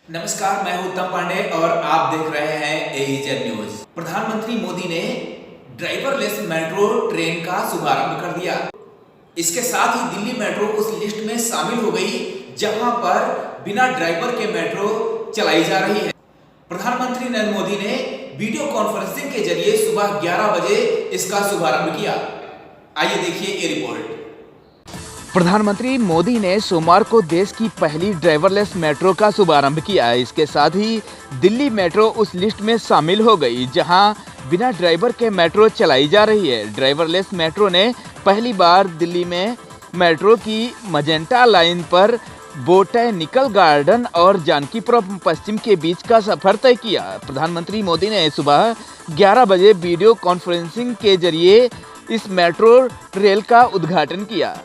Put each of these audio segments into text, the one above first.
नमस्कार, मैं हूं उत्तम पांडे और आप देख रहे हैं एईजेड न्यूज। प्रधानमंत्री मोदी ने ड्राइवरलेस मेट्रो ट्रेन का शुभारंभ कर दिया। इसके साथ ही दिल्ली मेट्रो उस लिस्ट में शामिल हो गई जहां पर बिना ड्राइवर के मेट्रो चलाई जा रही है। प्रधानमंत्री नरेंद्र मोदी ने वीडियो कॉन्फ्रेंसिंग के जरिए सुबह 11 बजे इसका शुभारंभ किया। आइए देखिए ये रिपोर्ट। प्रधानमंत्री मोदी ने सोमवार को देश की पहली ड्राइवरलेस मेट्रो का शुभारंभ किया। इसके साथ ही दिल्ली मेट्रो उस लिस्ट में शामिल हो गई जहां बिना ड्राइवर के मेट्रो चलाई जा रही है। ड्राइवरलेस मेट्रो ने पहली बार दिल्ली में मेट्रो की मजेंटा लाइन पर बोटैनिकल गार्डन और जानकीपुरम पश्चिम के बीच का सफर तय किया। प्रधानमंत्री मोदी ने सुबह 11 बजे वीडियो कॉन्फ्रेंसिंग के जरिए इस मेट्रो रेल का उद्घाटन किया।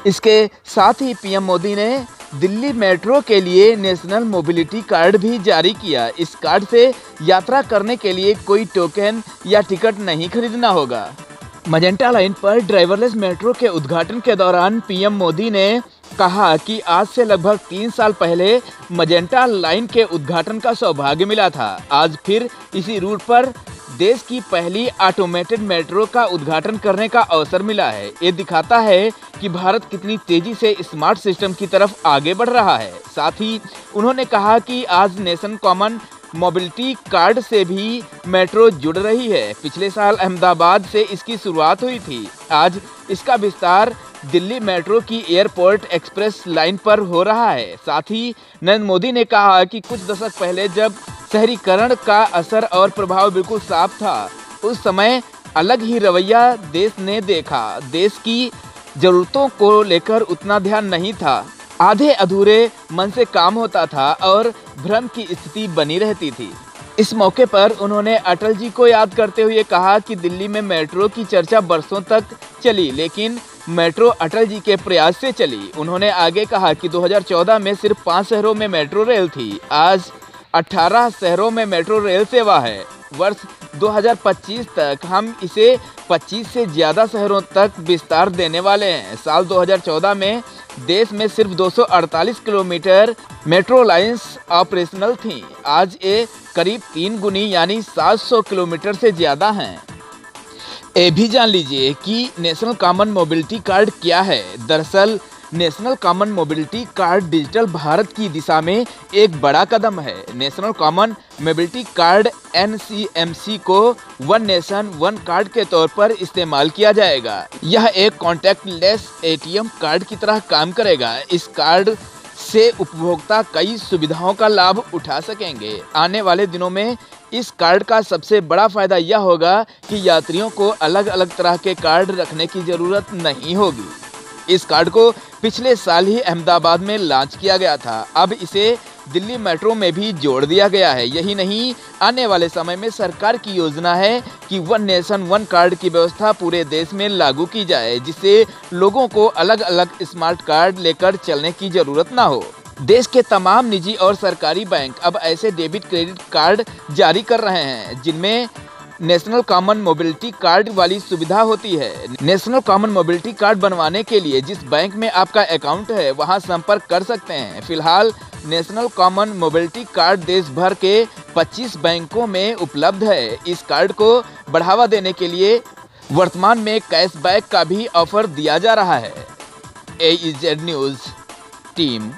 इसके साथ ही पीएम मोदी ने दिल्ली मेट्रो के लिए नेशनल मोबिलिटी कार्ड भी जारी किया। इस कार्ड से यात्रा करने के लिए कोई टोकन या टिकट नहीं खरीदना होगा। मजेंटा लाइन पर ड्राइवरलेस मेट्रो के उद्घाटन के दौरान पीएम मोदी ने कहा कि आज से लगभग 3 साल पहले मजेंटा लाइन के उद्घाटन का सौभाग्य मिला था। आज फिर इसी रूट पर देश की पहली ऑटोमेटेड मेट्रो का उद्घाटन करने का अवसर मिला है। ये दिखाता है कि भारत कितनी तेजी से स्मार्ट सिस्टम की तरफ आगे बढ़ रहा है। साथ ही उन्होंने कहा कि आज नेशनल कॉमन मोबिलिटी कार्ड से भी मेट्रो जुड़ रही है। पिछले साल अहमदाबाद से इसकी शुरुआत हुई थी। आज इसका विस्तार दिल्ली मेट्रो की एयरपोर्ट एक्सप्रेस लाइन पर हो रहा है। साथ ही नरेंद्र मोदी ने कहा कि कुछ दशक पहले जब शहरीकरण का असर और प्रभाव बिल्कुल साफ था, उस समय अलग ही रवैया देश ने देखा। देश की जरूरतों को लेकर उतना ध्यान नहीं था, आधे अधूरे मन से काम होता था और भ्रम की स्थिति बनी रहती थी। इस मौके पर उन्होंने अटल जी को याद करते हुए कहा कि दिल्ली में मेट्रो की चर्चा बरसों तक चली, लेकिन मेट्रो अटल जी के प्रयास से चली। उन्होंने आगे कहा कि 2014 में सिर्फ 5 शहरों में मेट्रो रेल थी, आज 18 शहरों में मेट्रो रेल सेवा है। वर्ष 2025 तक हम इसे 25 से ज़्यादा शहरों तक विस्तार देने वाले हैं। साल 2014 में देश में सिर्फ 248 किलोमीटर मेट्रो लाइंस ऑपरेशनल थीं। आज ये करीब 3 गुनी यानी 700 किलोमीटर से ज़्यादा हैं। ये भी जान लीजिए कि नेशनल कॉमन मोबिलिटी कार्ड क्या है। दरअसल national common mobility card digital Bharat की दिशा में एक बड़ा कदम है। National common mobility card NCMC को वन नेशन वन कार्ड के तौर पर इस्तेमाल किया जाएगा। यह एक कॉन्टैक्टलेस ATM कार्ड की तरह काम करेगा। इस कार्ड से उपभोक्ता कई सुविधाओं का लाभ उठा सकेंगे। आने वाले दिनों में इस कार्ड का सबसे बड़ा फायदा यह होगा कि यात्रियों को अलग अलग तरह के कार्ड रखने की जरूरत नहीं होगी। इस कार्ड को पिछले साल ही अहमदाबाद में लॉन्च किया गया था। अब इसे दिल्ली मेट्रो में भी जोड़ दिया गया है। यही नहीं, आने वाले समय में सरकार की योजना है कि वन नेशन वन कार्ड की व्यवस्था पूरे देश में लागू की जाए, जिससे लोगों को अलग अलग स्मार्ट कार्ड लेकर चलने की जरूरत ना हो। देश के तमाम निजी और सरकारी बैंक अब ऐसे डेबिट क्रेडिट कार्ड जारी कर रहे हैं जिनमें नेशनल कॉमन मोबिलिटी कार्ड वाली सुविधा होती है। नेशनल कॉमन मोबिलिटी कार्ड बनवाने के लिए जिस बैंक में आपका अकाउंट है वहां संपर्क कर सकते हैं। फिलहाल नेशनल कॉमन मोबिलिटी कार्ड देश भर के 25 बैंकों में उपलब्ध है। इस कार्ड को बढ़ावा देने के लिए वर्तमान में कैशबैक का भी ऑफर दिया जा रहा है। एईजेड न्यूज टीम।